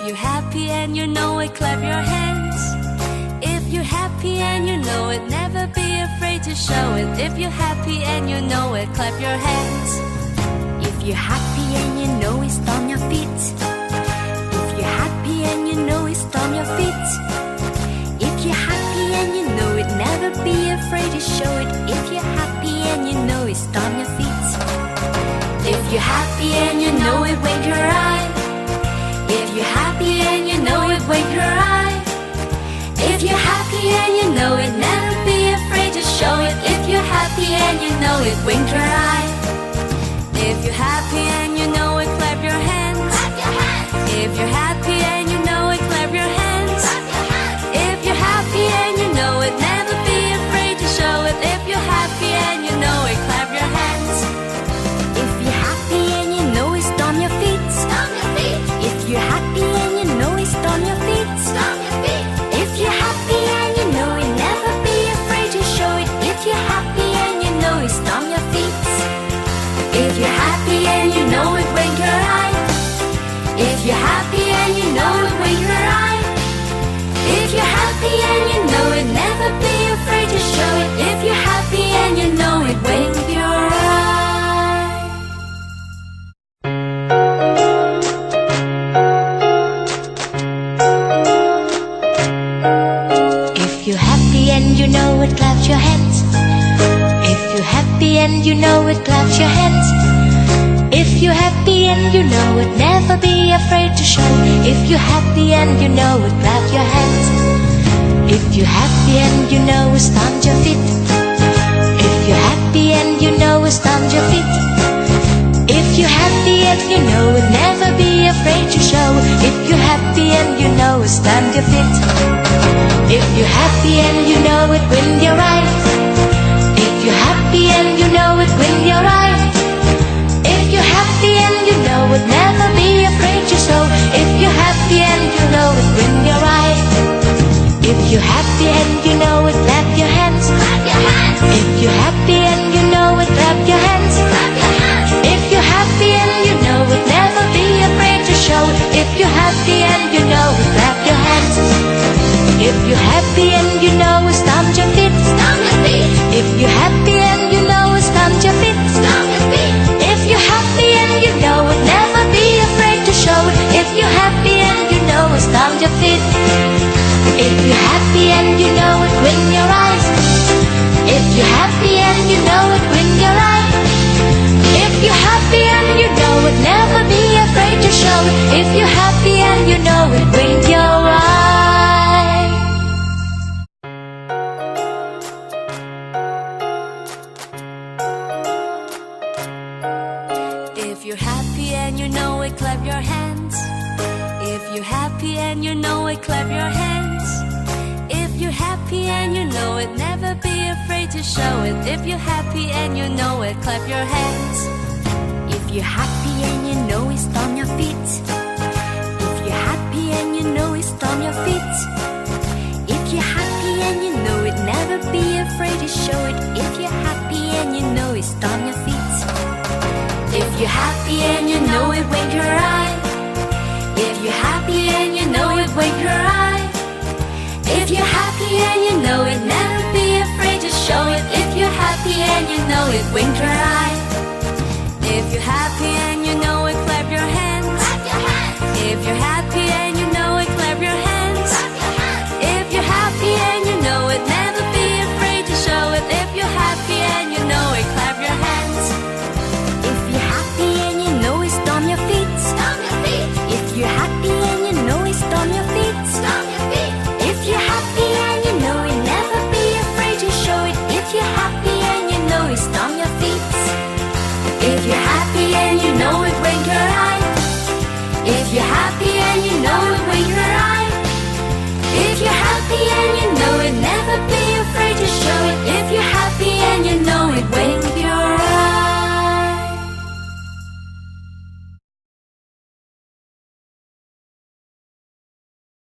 you're happy and you know it, clap your hands. If you're happy and you know it, never be afraid to show it. If you're happy and you know it, clap your hands. If you're happy and you know it, stomp your feet. If you're happy and you know it, stomp your feet. If you're happy and you know it, never be afraid to show it. If you're happy and you know it, stomp your feet. If you're happy and you know it, wink your eye. If you're happy and you know it, wink your eye. If you're happy and you know it, never be afraid to show it. If you're happy and you know it, wink your eye. If you're happy and you know it, clap your hands. Clap your hands. If you're happy and you know it, clap your hands. Clap your hands. If you're happy and you know it, never be afraid to show it. If you're happy and you know it, clap your hands. If you're happy and you know it, stomp your feet. Stomp your feet. If you're happy and you know it, stomp your feet. Stomp your feet. If you're happy and you know it, never be afraid to show it. If you're happy and you know it, stomp your feet. If you're happy and you know it, wink your eye. If you're happy and you know it, wink your eye. If you're happy and you know it, never be afraid to show it. If you're happy and you know it, wink your eye. If you're happy and you know it, clap your hands. If you're happy and you know it, clap your hands. If you're happy and you know it, never be afraid to show. If you're happy and you know it, clap your hands. If you're happy and you know it, stomp your feet. If you're happy and you know it, stomp your feet. If you're happy and you know it, never be afraid to show. If you're happy and you know it, stomp your feet. If you're happy and you know it, wink your eye. If you're happy and you know it, wink your eye. If you're happy and you know it, never be afraid to show. If you're happy and you know it, wink your eye. If you're happy and you know it, clap your hands. Clap your hands. If you're happy and you know it, clap your hands. Clap your hands. If you're happy and you know it, never be afraid to show. If you're happy and you know it, clap your hands. If you're happy and you know it, stomp your feet. Stomp your feet. If you're happy and you know it, stomp your feet. Stomp your feet. If you're happy and you know it, never be afraid to show it. If you're happy and you know it, stomp your feet. If you're happy and you know it, wink your eyes. If you're happy and you know it, wink your eye. If you're happy and you know it, never be afraid to show it. If you're happy and you know it, wink your eye. If you're happy and you know it, clap your hands. If you're happy and you know it, clap your hands. If you're happy and you know it, never be afraid to show it. If you're happy and you know it, clap your hands. If you're happy and you know it, stomp your feet. If you're happy and you know it, stomp your feet. If you're happy and you know it, never be afraid to show it. If you're happy and you know it, stomp your feet. If you're happy and you know it, wink your eye. If you're happy and you know it, wink your eye. If you're happy and you know it, never be afraid to show it. If you're happy and you know it, wink your eye. If you're happy and you know it, clap your hands. Clap your hands. If you're happy